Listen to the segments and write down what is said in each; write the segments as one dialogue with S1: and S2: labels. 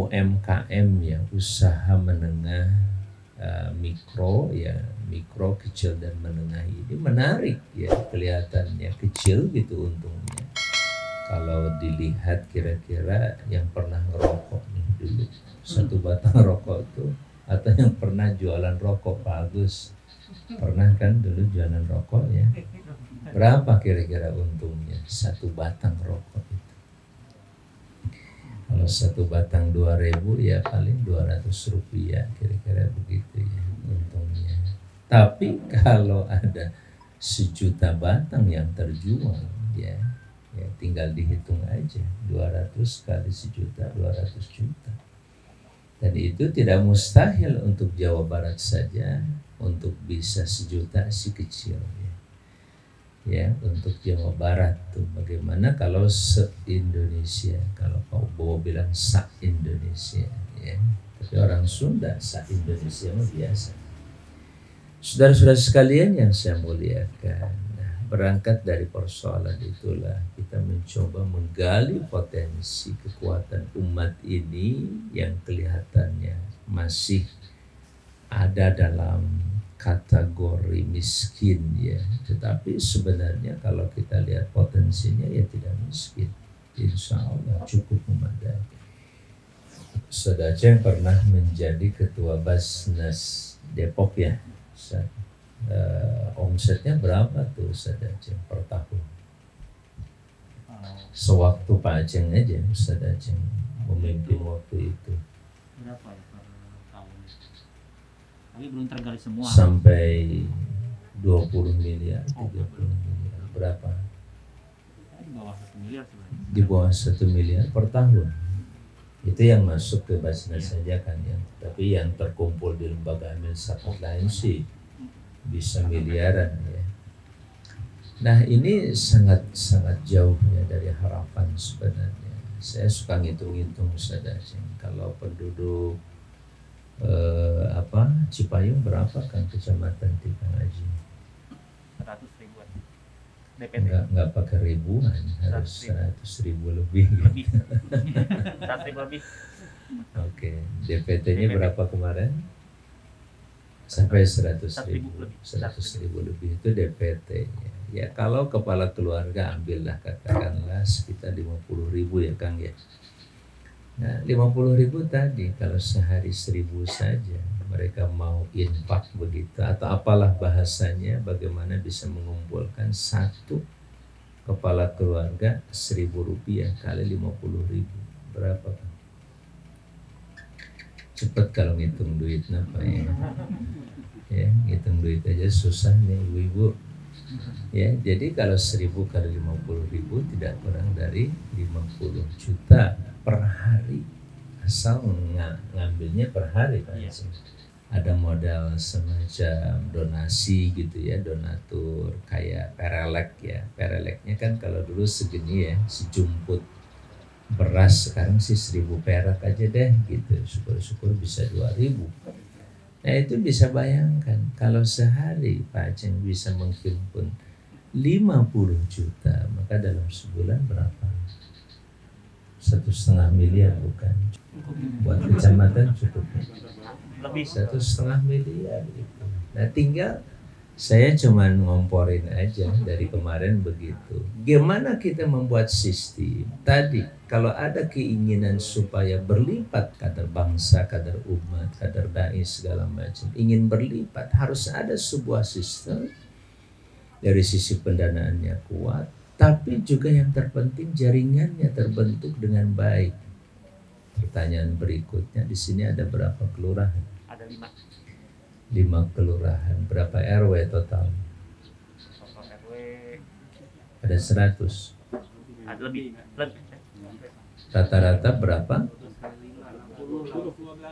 S1: UMKM ya, usaha menengah mikro ya, mikro kecil dan menengah ini menarik ya, kelihatannya kecil gitu untungnya. Kalau dilihat kira-kira yang pernah ngerokok nih dulu, satu batang rokok itu, atau yang pernah jualan rokok, Pak Agus pernah kan dulu jualan rokok ya, berapa kira-kira untungnya satu batang rokok itu? Kalau satu batang 2.000 ya paling 200 rupiah kira-kira begitu ya untungnya. Tapi kalau ada 1.000.000 batang yang terjual ya, ya tinggal dihitung aja 200 kali 1.000.000, 200 juta. Dan itu tidak mustahil untuk Jawa Barat saja untuk bisa 1.000.000 si kecil ya. Ya, untuk Jawa Barat tuh bagaimana kalau se-Indonesia, kalau Pak Bowo bilang sa-Indonesia ya, tapi orang Sunda sa-Indonesia mah biasa. Saudara-saudara sekalian yang saya muliakan, nah, berangkat dari persoalan itulah kita mencoba menggali potensi kekuatan umat ini yang kelihatannya masih ada dalam kategori miskin ya, tetapi sebenarnya kalau kita lihat potensinya ya tidak miskin, insya Allah cukup memadai. Saudara yang pernah menjadi ketua Basnas Depok ya, omsetnya berapa tuh Saudara per tahun? Sewaktu Pak Aceng aja, Saudara Aceng memimpin waktu itu.
S2: Berapa ya per tahun? Tapi belum tergali semua.
S1: Sampai 20 miliar, 30 miliar. Berapa?
S2: Di bawah 1 miliar sebenarnya.
S1: Di bawah 1 miliar per tahun. Itu yang masuk ke Basnas saja kan ya. Tapi yang terkumpul di lembaga amil zakat lain sih bisa miliaran ya. Nah ini sangat jauh ya dari harapan sebenarnya. Saya suka ngitung-ngitung Saudara, kalau penduduk Cipayung berapa kan kecamatan Tikang Haji?
S2: 100 ribuan. DPT.
S1: Enggak pakai ribuan, harus 100.000 lebih.
S2: 100 ribu lebih.
S1: Oke, DPT-nya berapa kemarin? Sampai 100.000 lebih itu DPT. Ya kalau kepala keluarga ambillah katakanlah sekitar 50.000 ya Kang ya. Nah 50.000 tadi kalau sehari 1.000 saja mereka mau infak begitu atau apalah bahasanya, bagaimana bisa mengumpulkan satu kepala keluarga 1.000 rupiah kali 50.000 berapa kan? Cepet kalau ngitung duit apa ya? Ya ngitung duit aja susah nih ibu-ibu. Ya jadi kalau 1.000 kali 50.000 tidak kurang dari 50 juta per hari, asal ngambilnya per hari Pak. Yes. Ada modal semacam donasi gitu ya, donatur kayak perelek ya. Pereleknya kan kalau dulu segini ya, sejumput beras, sekarang sih 1.000 perak aja deh gitu, syukur-syukur bisa 2.000. Nah itu bisa bayangkan kalau sehari Pak Aceng bisa menghimpun 50 juta, maka dalam sebulan berapa? 1,5 miliar bukan? Buat kecamatan cukup lebih 1,5 miliar gitu. Nah tinggal saya cuman ngomporin aja dari kemarin begitu. Gimana kita membuat sistem tadi, kalau ada keinginan supaya berlipat kadar bangsa, kadar umat, kadar dai segala macam, ingin berlipat harus ada sebuah sistem dari sisi pendanaannya kuat, tapi juga yang terpenting jaringannya terbentuk dengan baik. Pertanyaan berikutnya, di sini ada berapa kelurahan?
S2: Ada 5.
S1: 5 kelurahan, berapa RW total?
S2: Total RW
S1: ada 100.
S2: Ada lebih.
S1: Rata-rata berapa?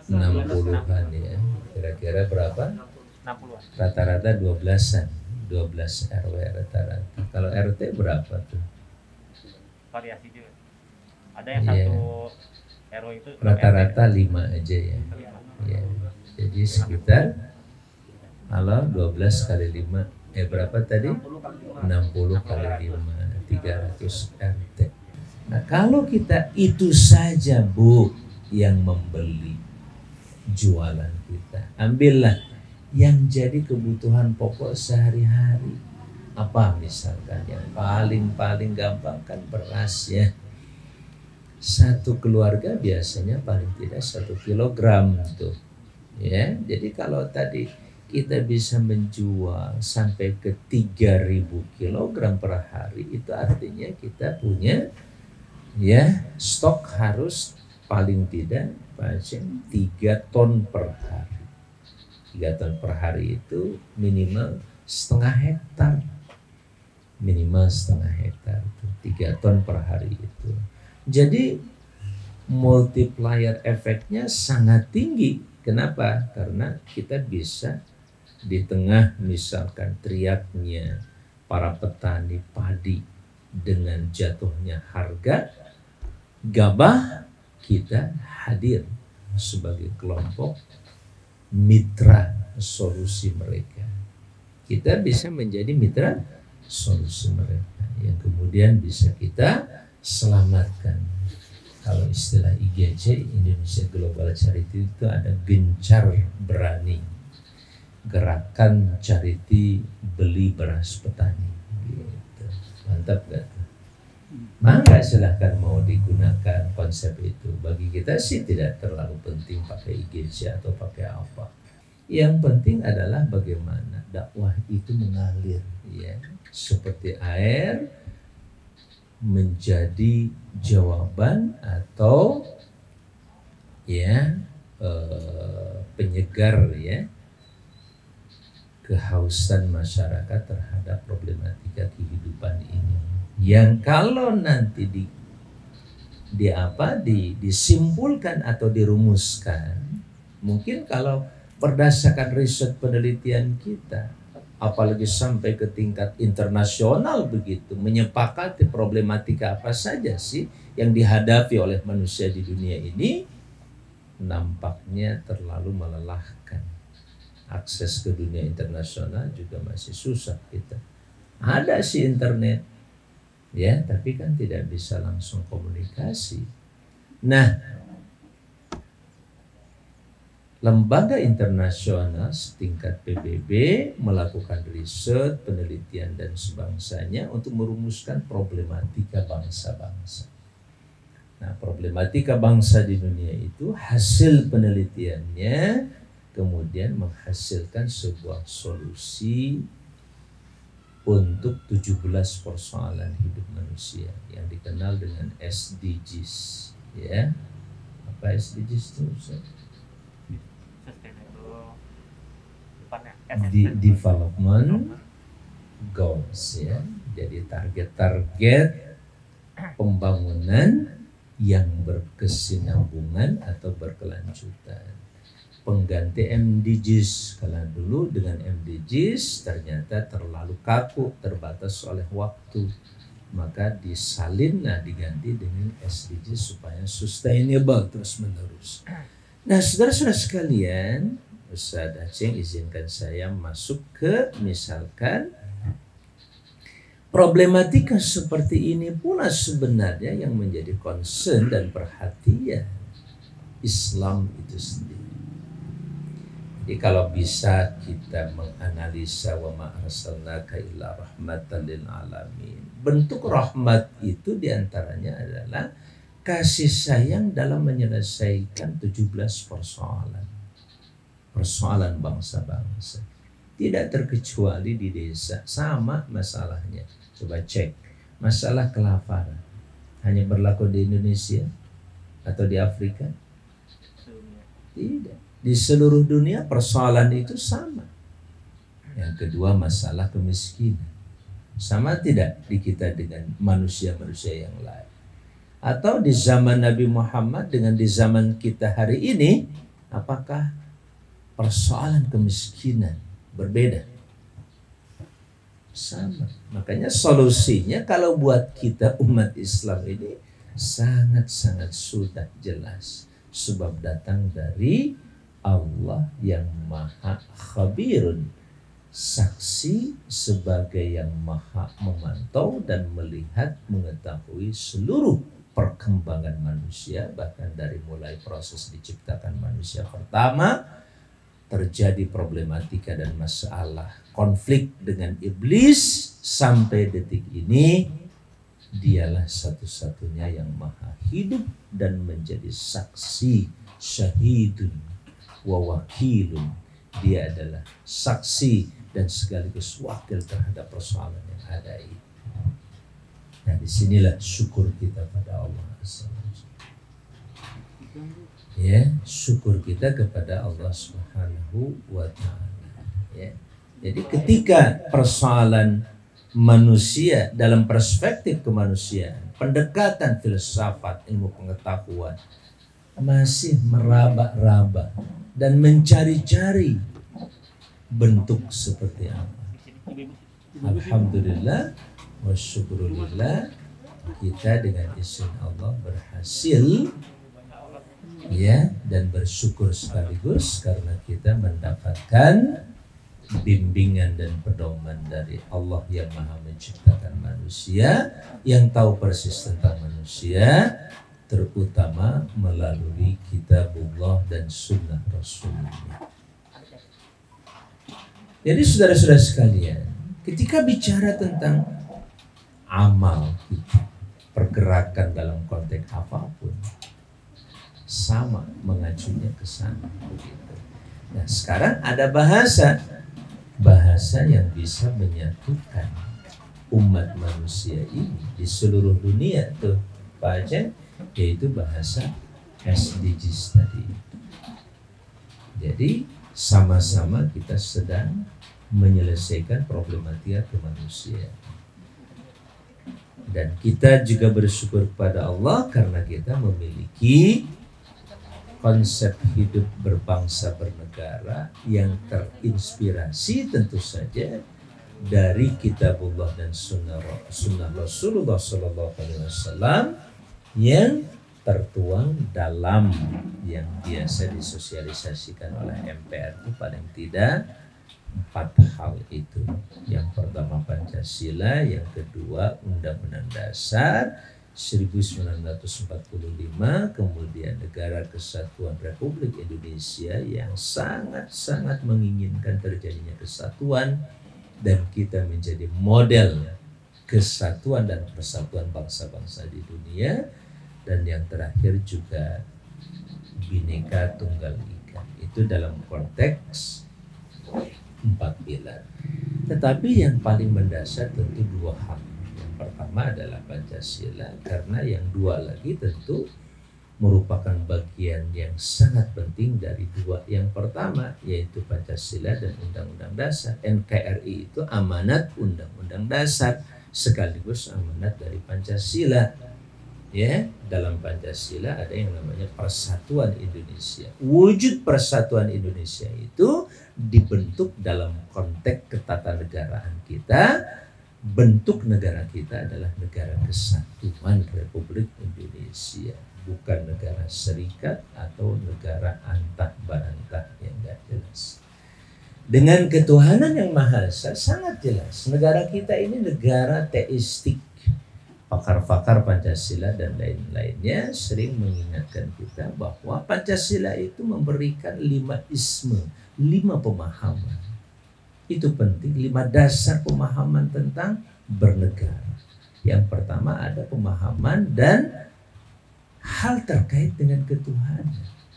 S1: 60-an ya. Kira-kira berapa?
S2: 60-an.
S1: Rata-rata 12-an. 12 RW rata-rata. Kalau RT berapa tuh?
S2: Variasi juga. Ada yang satu RW itu
S1: rata-rata 5 aja ya. Ya. Jadi sekitar kalau 12 kali 5 berapa tadi? 60 kali 5 300 RT. Nah kalau kita itu saja Bu yang membeli jualan kita. Ambillah yang jadi kebutuhan pokok sehari-hari. Apa misalkan yang paling gampang kan beras ya. Satu keluarga biasanya paling tidak 1 kilogram tuh. Ya, jadi kalau tadi kita bisa menjual sampai ke 3.000 kilogram per hari, itu artinya kita punya ya stok harus paling tidak pasien 3 ton per hari. 3 ton per hari itu minimal setengah hektar. Minimal setengah hektar itu 3 ton per hari itu. Jadi multiplier efeknya sangat tinggi. Kenapa? Karena kita bisa di tengah misalkan teriaknya para petani padi dengan jatuhnya harga gabah, kita hadir sebagai kelompok mitra solusi mereka. Kita bisa menjadi mitra solusi mereka yang kemudian bisa kita selamatkan. Kalau istilah IGC, Indonesia Global Charity, itu ada gencar berani, gerakan charity beli beras petani gitu. Mantap gak? Maka silahkan mau digunakan konsep itu. Bagi kita sih tidak terlalu penting pakai IGC atau pakai apa. Yang penting adalah bagaimana dakwah itu mengalir ya, seperti air menjadi jawaban atau ya penyegar ya kehausan masyarakat terhadap problematika kehidupan ini, yang kalau nanti disimpulkan atau dirumuskan, mungkin kalau berdasarkan riset penelitian kita, apalagi sampai ke tingkat internasional begitu, menyepakati problematika apa saja sih yang dihadapi oleh manusia di dunia ini, nampaknya terlalu melelahkan. Akses ke dunia internasional juga masih susah kita. Ada sih internet, ya, tapi kan tidak bisa langsung komunikasi. Nah, lembaga internasional setingkat PBB melakukan riset, penelitian dan sebangsanya untuk merumuskan problematika bangsa-bangsa. Nah, problematika bangsa di dunia itu hasil penelitiannya kemudian menghasilkan sebuah solusi untuk 17 persoalan hidup manusia yang dikenal dengan SDGs, ya. Apa SDGs itu? Development Goals ya. Jadi target-target pembangunan yang berkesinambungan atau berkelanjutan. Pengganti MDGs, kalau dulu dengan MDGs ternyata terlalu kaku, terbatas oleh waktu, maka disalinlah diganti dengan SDGs supaya sustainable terus menerus. Nah, saudara-saudara sekalian, Ustaz Aceh izinkan saya masuk ke misalkan problematika seperti ini pula sebenarnya yang menjadi concern dan perhatian Islam itu sendiri. Jadi kalau bisa kita menganalisa wa ma arsalnaka illa rahmatan lil alamin. Bentuk rahmat itu diantaranya adalah kasih sayang dalam menyelesaikan 17 persoalan bangsa-bangsa. Tidak terkecuali di desa, sama masalahnya. Coba cek, masalah kelaparan hanya berlaku di Indonesia atau di Afrika? Tidak. Di seluruh dunia persoalan itu sama. Yang kedua, masalah kemiskinan. Sama tidak di kita dengan manusia-manusia yang lain? Atau di zaman Nabi Muhammad dengan di zaman kita hari ini, apakah persoalan kemiskinan berbeda? Sama. Makanya solusinya kalau buat kita umat Islam ini sangat-sangat sudah jelas. Sebab datang dari Allah yang maha khabirun, saksi sebagai yang maha memantau dan melihat mengetahui seluruh perkembangan manusia, bahkan dari mulai proses diciptakan manusia pertama, terjadi problematika dan masalah konflik dengan iblis sampai detik ini. Dialah satu-satunya yang maha hidup dan menjadi saksi, syahidun wa wakilun. Dia adalah saksi dan sekaligus wakil terhadap persoalan yang ada ini. Nah, disinilah syukur kita pada Allah. Ya, syukur kita kepada Allah Subhanahu wa Ta'ala. Ya. Jadi ketika persoalan manusia dalam perspektif kemanusiaan, pendekatan filsafat, ilmu pengetahuan masih meraba-raba dan mencari-cari bentuk seperti apa. Alhamdulillah wa syukurulillah, kita dengan izin Allah berhasil, ya, dan bersyukur sekaligus karena kita mendapatkan bimbingan dan pedoman dari Allah yang maha menciptakan manusia, yang tahu persis tentang manusia, terutama melalui kitabullah dan sunnah Rasulullah. Jadi saudara-saudara sekalian, ketika bicara tentang amal kita, pergerakan dalam konteks apapun, sama mengacunya ke sana begitu. Nah, sekarang ada bahasa yang bisa menyatukan umat manusia ini di seluruh dunia tuh, Pak Aceh, yaitu bahasa SDGs tadi. Jadi sama-sama kita sedang menyelesaikan problematika kemanusiaan. Dan kita juga bersyukur kepada Allah karena kita memiliki konsep hidup berbangsa bernegara yang terinspirasi tentu saja dari kitabullah dan sunnah Rasulullah SAW yang tertuang dalam yang biasa disosialisasikan oleh MPR itu paling tidak 4 hal itu. Yang pertama Pancasila, yang kedua Undang-Undang Dasar 1945, kemudian Negara Kesatuan Republik Indonesia yang sangat-sangat menginginkan terjadinya kesatuan dan kita menjadi model kesatuan dan persatuan bangsa-bangsa di dunia, dan yang terakhir juga Bhinneka Tunggal Ika. Itu dalam konteks 4 pilar. Tetapi yang paling mendasar tentu 2 hal. Yang pertama adalah Pancasila, karena yang 2 lagi tentu merupakan bagian yang sangat penting dari 2. Yang pertama yaitu Pancasila dan Undang-Undang Dasar. NKRI itu amanat Undang-Undang Dasar sekaligus amanat dari Pancasila. Ya, dalam Pancasila ada yang namanya Persatuan Indonesia. Wujud Persatuan Indonesia itu dibentuk dalam konteks ketatanegaraan kita. Bentuk negara kita adalah negara kesatuan Republik Indonesia, bukan negara serikat atau negara antah barantah yang gak jelas. Dengan ketuhanan yang Maha Esa sangat jelas. Negara kita ini negara teistik. Pakar-pakar Pancasila dan lain-lainnya sering mengingatkan kita bahwa Pancasila itu memberikan 5 isme, 5 pemahaman. Itu penting, 5 dasar pemahaman tentang bernegara. Yang pertama ada pemahaman dan hal terkait dengan ketuhanan.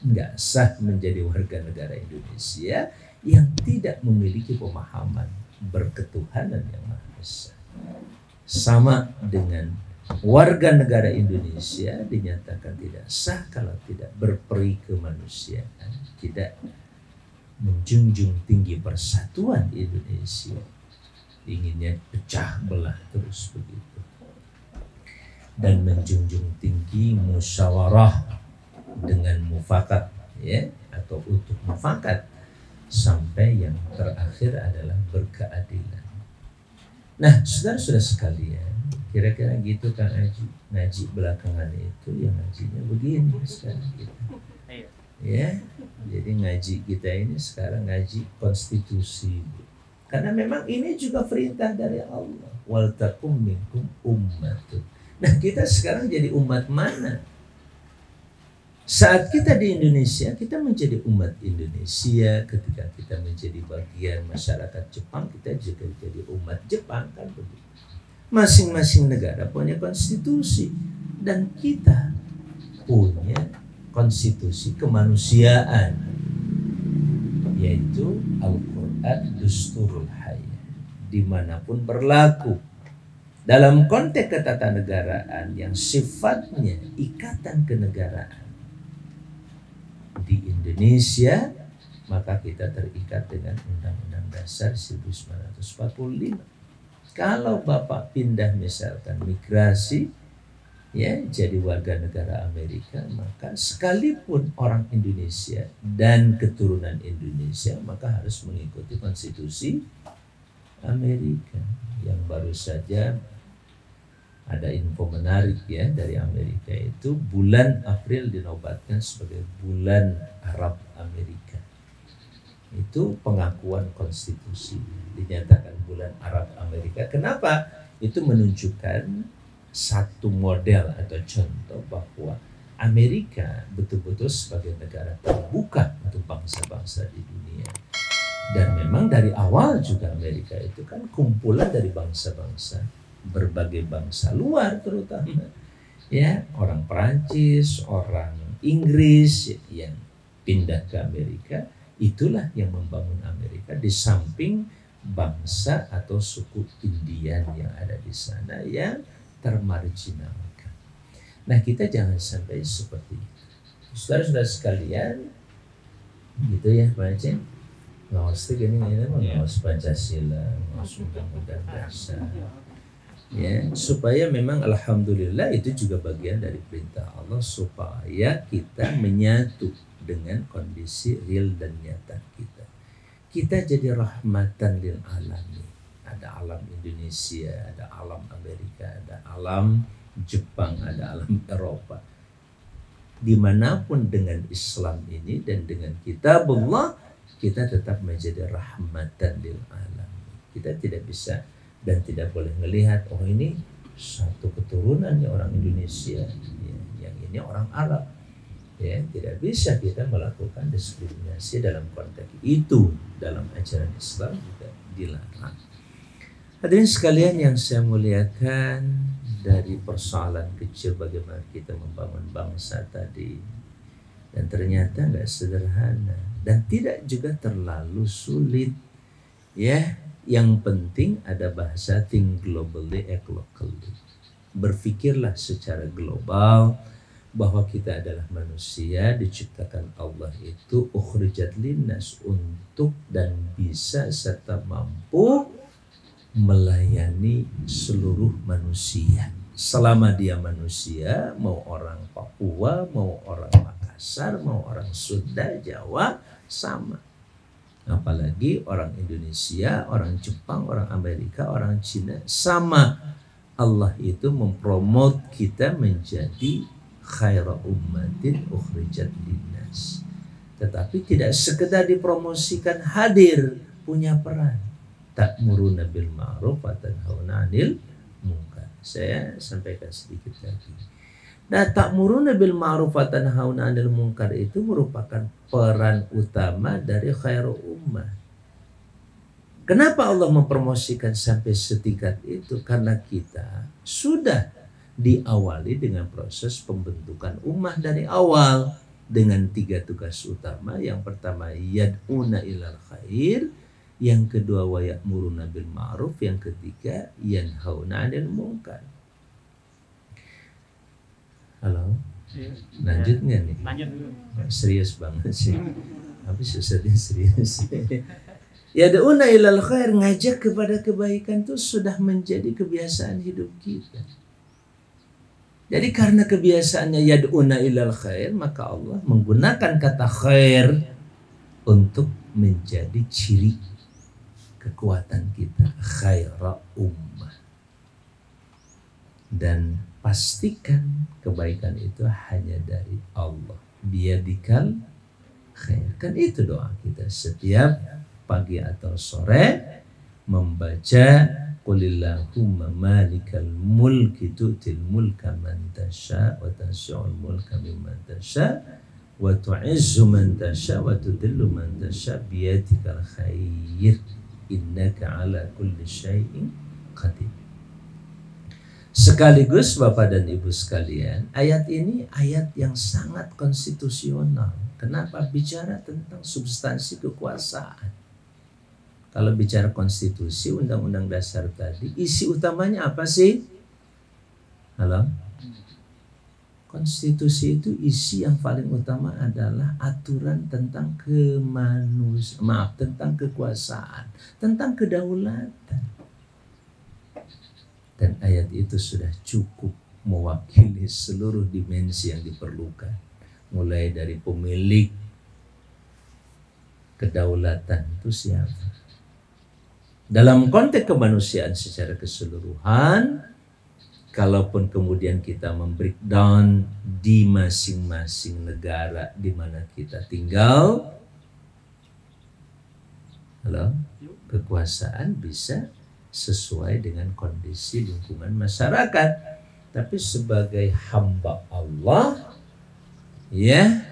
S1: Enggak sah menjadi warga negara Indonesia yang tidak memiliki pemahaman berketuhanan yang Maha Esa. Sama dengan warga negara Indonesia dinyatakan tidak sah kalau tidak berperi kemanusiaan, tidak menjunjung tinggi persatuan Indonesia, inginnya pecah belah terus begitu, dan menjunjung tinggi musyawarah dengan mufakat, ya, atau untuk mufakat, sampai yang terakhir adalah berkeadilan. Nah, saudara-saudara sekalian, kira-kira gitu kan ngaji belakangan itu, yang ngajinya begini sekarang kita. Ya, jadi ngaji kita ini sekarang ngaji konstitusi. Karena memang ini juga perintah dari Allah. Wal takum minkum ummatun Nah, kita sekarang jadi umat mana? Saat kita di Indonesia, kita menjadi umat Indonesia. Ketika kita menjadi bagian masyarakat Jepang, kita juga jadi umat Jepang, kan begitu. Masing-masing negara punya konstitusi, dan kita punya konstitusi kemanusiaan, yaitu Al-Quran Dusturul Hayah, dimanapun berlaku. Dalam konteks ketatanegaraan yang sifatnya ikatan kenegaraan di Indonesia, maka kita terikat dengan Undang-Undang Dasar 1945. Kalau Bapak pindah misalkan migrasi, ya, jadi warga negara Amerika, maka sekalipun orang Indonesia dan keturunan Indonesia, maka harus mengikuti konstitusi Amerika. Yang baru saja ada info menarik ya dari Amerika, itu bulan April dinobatkan sebagai bulan Arab Amerika. Itu pengakuan konstitusi, dinyatakan bulan Arab Amerika. Kenapa? Itu menunjukkan satu model atau contoh bahwa Amerika betul-betul sebagai negara terbuka untuk bangsa-bangsa di dunia. Dan memang dari awal juga Amerika itu kan kumpulan dari bangsa-bangsa, berbagai bangsa luar terutama, ya, orang Perancis, orang Inggris yang pindah ke Amerika. Itulah yang membangun Amerika, di samping bangsa atau suku Indian yang ada di sana yang termarginalkan. Nah, kita jangan sampai seperti itu. Saudara-saudara sekalian, gitu ya Pak Aceh. Ngawas itu gini, ngawas Pancasila, ngawas Undang-Undang Dasar. Ya, supaya memang alhamdulillah itu juga bagian dari perintah Allah supaya kita menyatu dengan kondisi real dan nyata kita. Kita jadi rahmatan lil alamin. Ada alam Indonesia, ada alam Amerika, ada alam Jepang, ada alam Eropa. Dimanapun dengan Islam ini dan dengan kitabullah, kita tetap menjadi rahmatan lil alamin. Kita tidak bisa dan tidak boleh melihat, oh ini satu keturunannya orang Indonesia, ya, yang ini orang Arab. Ya, tidak bisa kita melakukan diskriminasi dalam konteks itu. Dalam ajaran Islam juga dilarang. Hadirin sekalian yang saya muliakan, dari persoalan kecil bagaimana kita membangun bangsa tadi, dan ternyata nggak sederhana dan tidak juga terlalu sulit. Ya, yang penting ada bahasa think globally, act locally. Berpikirlah secara global bahwa kita adalah manusia diciptakan Allah itu ukhrijat linnas, untuk dan bisa serta mampu melayani seluruh manusia. Selama dia manusia, mau orang Papua, mau orang Makassar, mau orang Sunda, Jawa, sama. Apalagi orang Indonesia, orang Jepang, orang Amerika, orang Cina, sama. Allah itu mempromot kita menjadi khaira ummatin ukhrijat linnas. Tetapi tidak sekedar dipromosikan, hadir, punya peran. Ta'muruna bil ma'ruf wa tanhauna 'anil munkar. Saya sampaikan sedikit lagi. Nah, ta'muruna bil ma'ruf wa tanhauna 'anil munkar itu merupakan peran utama dari khairu ummah. Kenapa Allah mempromosikan sampai setingkat itu? Karena kita sudah diawali dengan proses pembentukan ummah dari awal dengan 3 tugas utama. Yang pertama yad'una ilal khair, yang kedua wa ya'muruna bil ma'ruf, yang ketiga yanhauna 'anil munkar. Halo. Lanjut nggak nih?
S2: Lanjut dulu.
S1: Serius banget sih. Habis ustadznya serius. Yad'una ilal khair, ngajak kepada kebaikan itu sudah menjadi kebiasaan hidup kita. Jadi karena kebiasaannya yad'una ilal khair, maka Allah menggunakan kata khair untuk menjadi ciri kekuatan kita, khaira ummah. Dan pastikan kebaikan itu hanya dari Allah. Biyadikal khair. Kan itu doa kita setiap pagi atau sore membaca Qulillahumma malikal mulki tu'til mulka man tasha wa tanzi'ul mulka mimman tasha wa tu'izzu man tasha wa tudillu man tasha biyadikal khair innaka ala kulli syai'in qadir. Sekaligus Bapak dan Ibu sekalian, ayat ini ayat yang sangat konstitusional. Kenapa? Bicara tentang substansi kekuasaan. Kalau bicara konstitusi, undang-undang dasar tadi, isi utamanya apa sih? Halo? Konstitusi itu isi yang paling utama adalah aturan tentang tentang kekuasaan, tentang kedaulatan. Dan ayat itu sudah cukup mewakili seluruh dimensi yang diperlukan. Mulai dari pemilik kedaulatan itu siapa? Dalam konteks kemanusiaan secara keseluruhan, kalaupun kemudian kita membreakdown di masing-masing negara di mana kita tinggal, kekuasaan bisa sesuai dengan kondisi lingkungan masyarakat. Tapi sebagai hamba Allah, ya,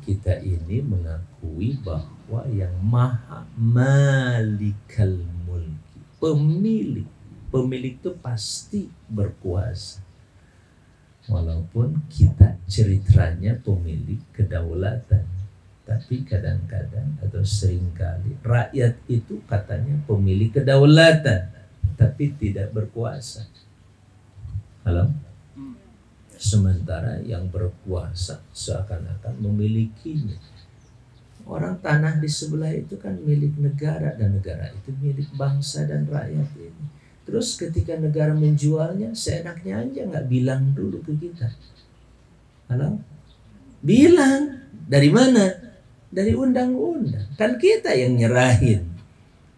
S1: kita ini mengakui bahwa yang maha malikal mulki, pemilik itu pasti berkuasa. Walaupun kita ceritanya pemilik kedaulatan, tapi kadang-kadang atau seringkali rakyat itu katanya pemilik kedaulatan, tapi tidak berkuasa. Halo? Sementara yang berkuasa seakan-akan memilikinya. Orang tanah di sebelah itu kan milik negara, dan negara itu milik bangsa dan rakyat ini. Terus ketika negara menjualnya, seenaknya aja nggak bilang dulu ke kita. Halo? Bilang. Dari mana? Dari undang-undang. Kan kita yang nyerahin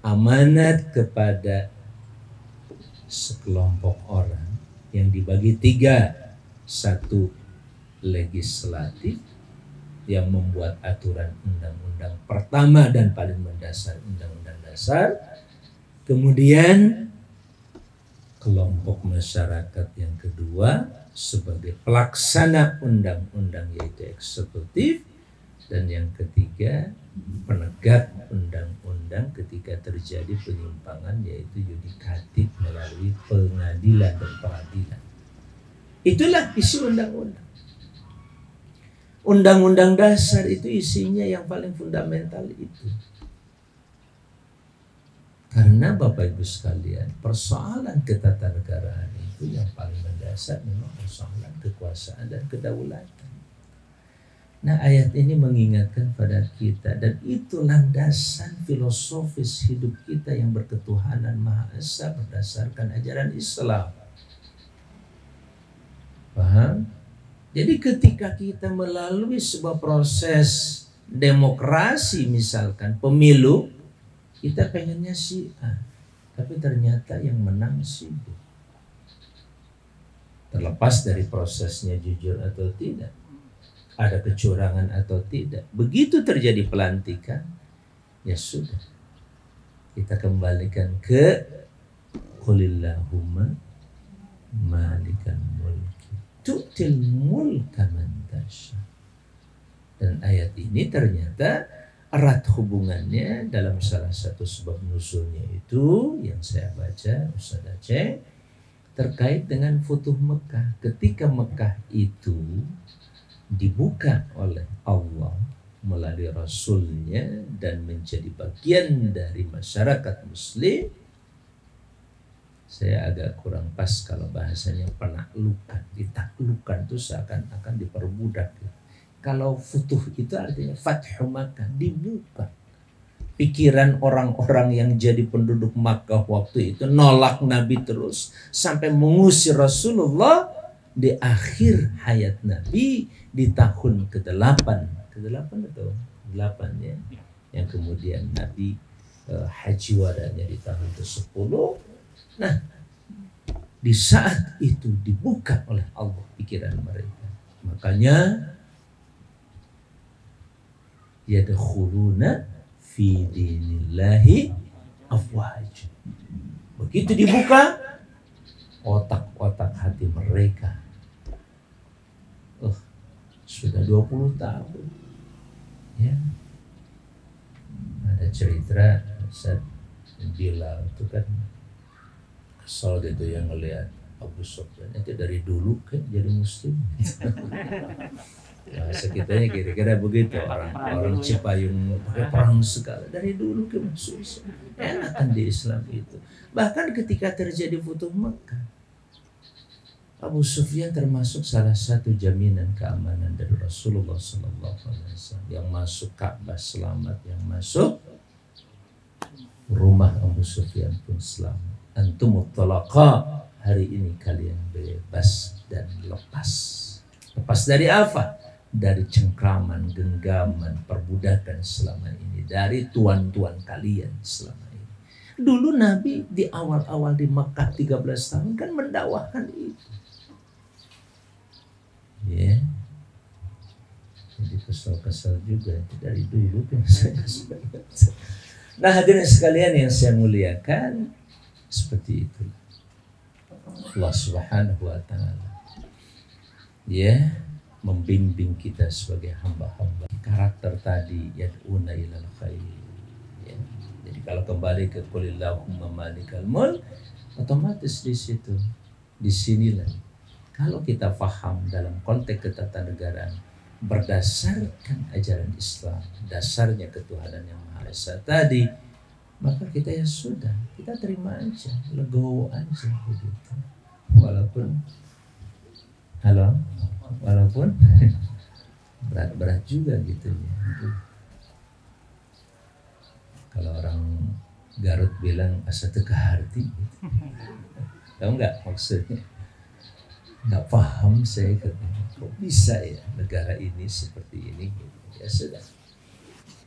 S1: amanat kepada sekelompok orang yang dibagi 3. 1 legislatif, yang membuat aturan undang-undang pertama dan paling mendasar, undang-undang dasar. Kemudian kelompok masyarakat yang kedua sebagai pelaksana undang-undang, yaitu eksekutif. Dan yang ketiga penegak undang-undang ketika terjadi penyimpangan, yaitu yudikatif melalui pengadilan dan peradilan. Itulah isi undang-undang. Undang-undang dasar itu isinya yang paling fundamental itu. Karena Bapak Ibu sekalian, persoalan ketatanegaraan itu yang paling mendasar memang persoalan kekuasaan dan kedaulatan. Nah, ayat ini mengingatkan pada kita, dan itu landasan filosofis hidup kita yang berketuhanan Maha Esa berdasarkan ajaran Islam. Paham? Jadi ketika kita melalui sebuah proses demokrasi, misalkan pemilu, kita pengennya si A, tapi ternyata yang menang si B. Terlepas dari prosesnya jujur atau tidak, ada kecurangan atau tidak, begitu terjadi pelantikan, ya sudah, kita kembalikan ke Qulillahumma malikal mulki tu'til mulka man tasha. Dan ayat ini ternyata erat hubungannya dalam salah satu sebab nusulnya itu yang saya baca, Ustaz Aceh, terkait dengan Futuh Mekah. Ketika Mekah itu dibuka oleh Allah melalui Rasulnya dan menjadi bagian dari masyarakat Muslim, saya agak kurang pas kalau bahasanya penaklukan. Ditaklukkan itu seakan-akan diperbudak. Kalau futuh itu artinya Fathu Makkah, dibuka. Pikiran orang-orang yang jadi penduduk Makkah waktu itu nolak Nabi terus sampai mengusir Rasulullah di akhir hayat Nabi di tahun ke-8. Ke-8 atau 8 ya. Yang kemudian Nabi haji wadanya di tahun ke-10. Nah, di saat itu dibuka oleh Allah pikiran mereka. Makanya yadkhuluna fi dinillahi afwaj. Begitu dibuka, otak-otak hati mereka, sudah 20 tahun. Ya, ada cerita Ustaz Bilal itu kan kesal gitu yang ngelihat Abu Sufyan itu dari dulu kan jadi muslim. Bahasa kitanya kira-kira begitu, orang Cipayung pakai perang segala dari dulu ke susah. Enakan di Islam itu. Bahkan ketika terjadi Futuh Makkah, Abu Sufyan termasuk salah satu jaminan keamanan dari Rasulullah SAW. Yang masuk Ka'bah selamat, yang masuk rumah Abu Sufyan pun selamat. Antumut talaqa, hari ini kalian bebas dan lepas. Lepas dari apa? Dari cengkraman, genggaman, perbudakan selama ini, dari tuan-tuan kalian selama ini. Dulu Nabi di awal-awal di Mekah 13 tahun kan mendakwahkan itu. Ya, jadi kesal-kesal juga dari dulu kan saya. Nah, hadirin sekalian yang saya muliakan, seperti itu Allah Subhanahu wa Ta'ala ya membimbing kita sebagai hamba-hamba. Karakter tadi yad'una ilal khair ya. Jadi kalau kembali ke qulillahumma malikal mulk, otomatis di situ, di sinilah kalau kita paham dalam konteks ketatanegaraan berdasarkan ajaran Islam, dasarnya ketuhanan yang Maha Esa tadi, maka kita ya sudah, kita terima aja, legowo aja begitu. Walaupun berat-berat juga gitu ya. Kalau orang Garut bilang asa teu harti gitu. Tahu nggak maksudnya? Nggak paham saya, kok bisa ya negara ini seperti ini gitu. Ya sudah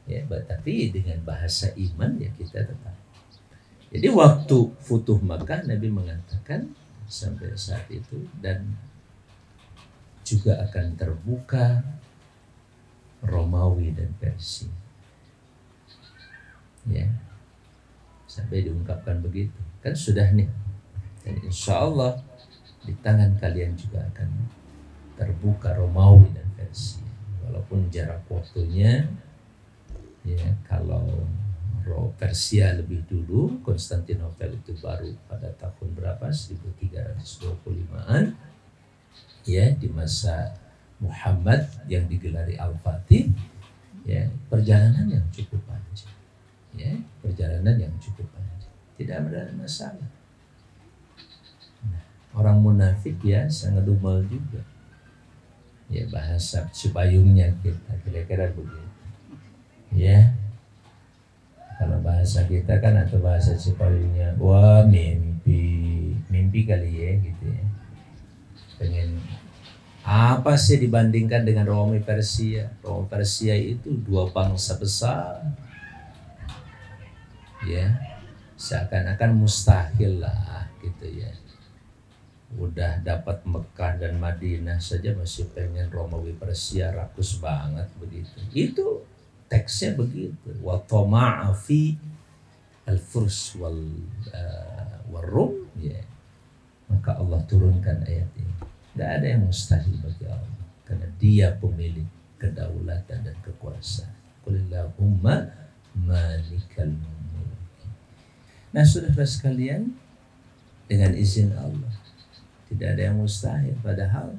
S1: ya, tapi dengan bahasa iman ya kita tetap. Jadi waktu Futuh Makkah Nabi mengatakan sampai saat itu, dan juga akan terbuka Romawi dan Persia ya, sampai diungkapkan begitu kan sudah nih, dan insya Allah di tangan kalian juga akan terbuka Romawi dan Persia, walaupun jarak waktunya ya, kalau Persia lebih dulu, Konstantinopel itu baru pada tahun berapa, 1325-an ya, di masa Muhammad yang digelari Al-Fatih ya, perjalanan yang cukup panjang ya, perjalanan yang cukup panjang, tidak ada masalah. Nah, orang munafik ya sangat dumal juga ya, bahasa Cipayungnya kita kira-kira begitu ya. Kalau bahasa kita kan atau bahasa Cipayungnya, wah mimpi kali ya gitu ya. Pengen apa sih dibandingkan dengan Romawi Persia? Romawi Persia itu dua bangsa besar. Ya, seakan-akan mustahil lah gitu ya. Udah dapat Mekah dan Madinah saja masih pengen Romawi Persia, rakus banget begitu. Itu teksnya begitu, wa tama'a fi al-furs wal rum ya. Maka Allah turunkan ayat ini. Tidak ada yang mustahil bagi Allah, karena Dia pemilik kedaulatan dan kekuasaan. Qulillahumma malikal mulk. Nah, saudara sekalian, dengan izin Allah tidak ada yang mustahil, padahal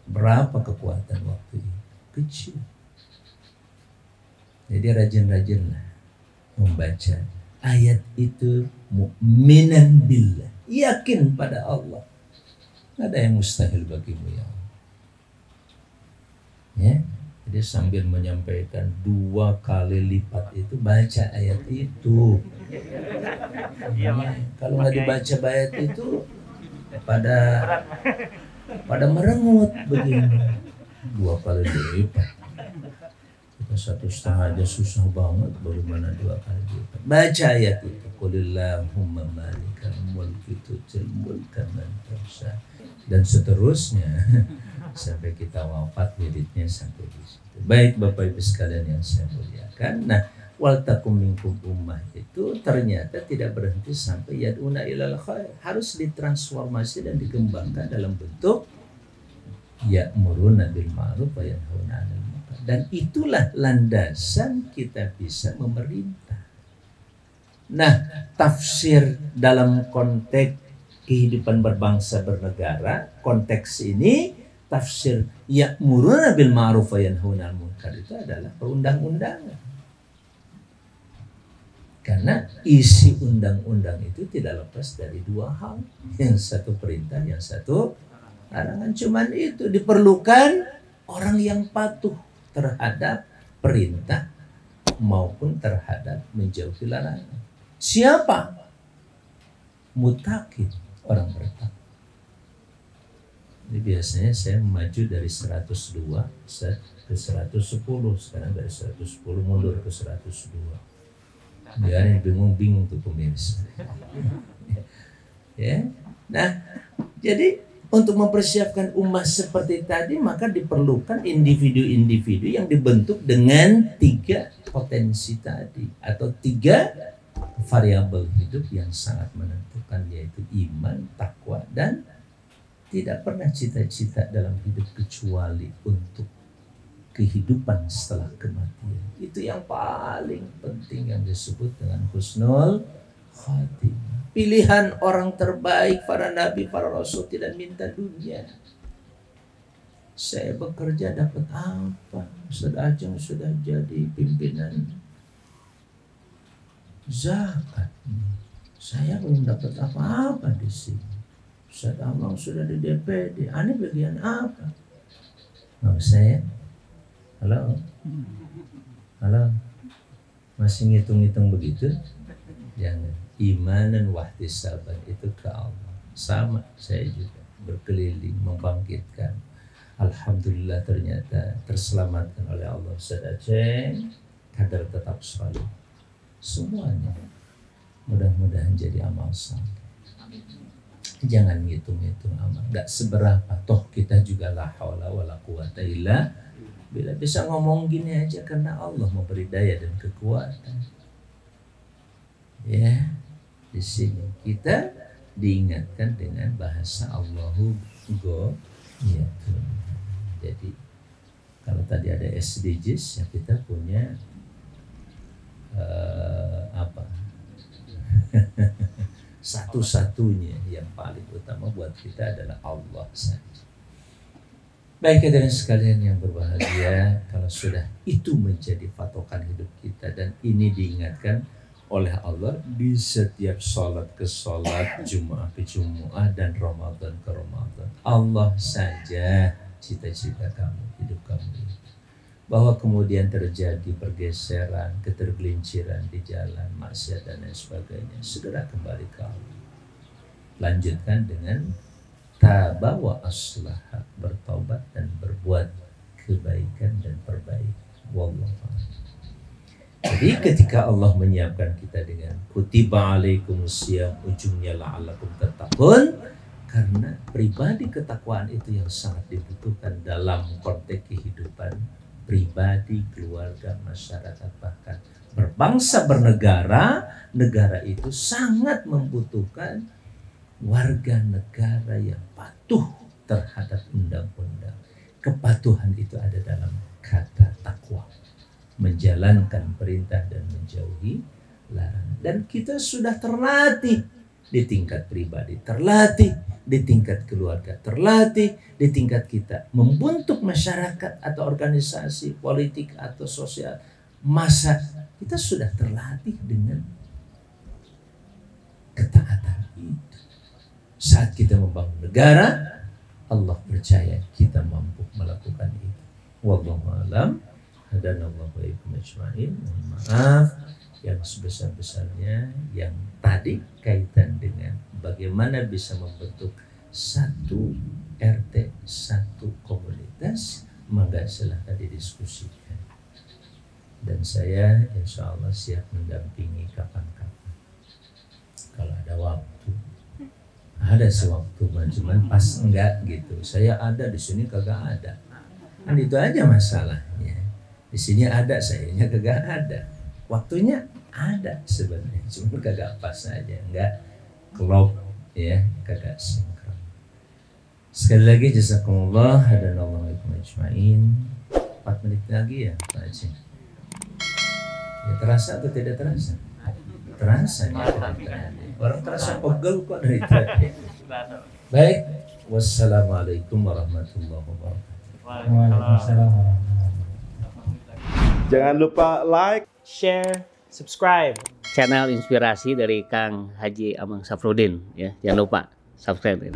S1: berapa kekuatan waktu ini? Kecil. Jadi rajin-rajinlah membaca ayat itu, mu'minan billah, yakin pada Allah. Tidak ada yang mustahil bagimu ya Allah. Ya, jadi sambil menyampaikan 2 kali lipat itu, baca ayat itu. Ya, kalau nggak dibaca ayat itu, pada merengut begini. 2 kali lipat. 1,5 aja susah banget, bagaimana 2 kali lipat. Baca ayat itu, qulillahumma malikal mulki tu'til mulka man tasha, dan seterusnya sampai kita wafat, wiridnya sampai di situ. Baik Bapak Ibu sekalian yang saya muliakan. Nah, wal takum minkum ummah itu ternyata tidak berhenti sampai yad'una ilal khair, harus ditransformasi dan dikembangkan dalam bentuk ya'muruna bil ma'ruf wa yanhauna 'anil munkar. Dan itulah landasan kita bisa memerintah. Nah, tafsir dalam konteks kehidupan berbangsa bernegara, konteks ini tafsir ya'muruna bil ma'ruf wa yanhauna 'anil munkar itu adalah perundang-undangan. Karena isi undang-undang itu tidak lepas dari dua hal. Yang satu perintah, yang satu larangan. Cuman itu diperlukan orang yang patuh terhadap perintah maupun terhadap menjauhi larangan. Siapa? Muttaqin, orang bertakwa. Jadi biasanya saya maju dari 102 ke 110, sekarang dari 110 mundur ke 102. Biar yang bingung-bingung tuh pemirsa. Ya. Nah, jadi untuk mempersiapkan umat seperti tadi maka diperlukan individu-individu yang dibentuk dengan 3 potensi tadi atau 3 variabel hidup yang sangat menentukan, yaitu iman, takwa, dan tidak pernah cita-cita dalam hidup kecuali untuk kehidupan setelah kematian. Itu yang paling penting yang disebut dengan husnul khatimah. Pilihan orang terbaik, para nabi, para rasul tidak minta dunia. Saya bekerja dapat apa? Ustaz Ajeng sudah jadi pimpinan zakat. Saya belum dapat apa-apa di sini. Ustaz Amang sudah di DPD. Aneh bagian apa? Nggak usah ya. Halo, masih ngitung-ngitung begitu? Jangan. Imanan wahtisaban itu ke Allah. Sama saya juga berkeliling membangkitkan. Alhamdulillah ternyata terselamatkan oleh Allah. Ustaz Aceh kadar tetap soleh. Semuanya mudah-mudahan jadi amal saleh. Jangan ngitung-ngitung amal. Gak seberapa. Toh kita juga la haula wala quwata illa bila bisa ngomong gini aja karena Allah memberi daya dan kekuatan. Ya, di sini kita diingatkan dengan bahasa Allahu Ghaniyyun. Jadi kalau tadi ada SDGs, ya kita punya apa? Satu-satunya yang paling utama buat kita adalah Allah saja. Baik hadirin sekalian yang berbahagia, kalau sudah itu menjadi patokan hidup kita dan ini diingatkan oleh Allah di setiap sholat ke sholat, Jumu'ah ke Jumu'ah, dan Ramadan ke Ramadan. Allah saja cita-cita kamu, hidup kamu ini. Bahwa kemudian terjadi pergeseran, ketergelinciran di jalan, maksiat dan lain sebagainya, segera kembali ke Allah. Lanjutkan dengan taba wa aslaha, bertobat dan berbuat kebaikan dan perbaikan. Wallahu a'lam. Jadi ketika Allah menyiapkan kita dengan kutiba alaikumusiyam, ujungnya la'allakum tattaqun, karena pribadi ketakwaan itu yang sangat dibutuhkan dalam konteks kehidupan pribadi, keluarga, masyarakat, bahkan berbangsa, bernegara. Negara itu sangat membutuhkan warga negara yang patuh terhadap undang-undang. Kepatuhan itu ada dalam kata takwa, menjalankan perintah dan menjauhi larangan. Dan kita sudah terlatih di tingkat pribadi, terlatih di tingkat keluarga, terlatih di tingkat kita membentuk masyarakat atau organisasi politik atau sosial massa. Kita sudah terlatih dengan ketaatan itu. Saat kita membangun negara, Allah percaya kita mampu melakukan itu. Wallahu a'lam. Hadanallahu wa iyyakum ajma'in. Mohon maaf yang sebesar-besarnya yang tadi kaitan dengan bagaimana bisa membentuk satu RT, satu komunitas, maka silahkan didiskusikan. Dan saya insya Allah siap mendampingi kapan-kapan kalau ada waktu. Ada sewaktu, cuman pas enggak gitu. Saya ada di sini kagak ada. Kan itu aja masalahnya. Di sini ada, sayanya kagak ada. Waktunya ada sebenarnya, cuma kagak pas aja, nggak klop ya, kagak sinkron. Sekali lagi jazakumullah, hadanallahu alaikum ajmain. 4 menit lagi ya Pak Haji. Ya terasa atau tidak terasa? Terasa ya. Orang terasa pegel kok dari tadi. Baik, wassalamualaikum warahmatullahi wabarakatuh.
S3: Jangan lupa like,
S4: share, subscribe.
S2: Channel inspirasi dari Kang Haji Amang Safrudin ya. Jangan lupa subscribe.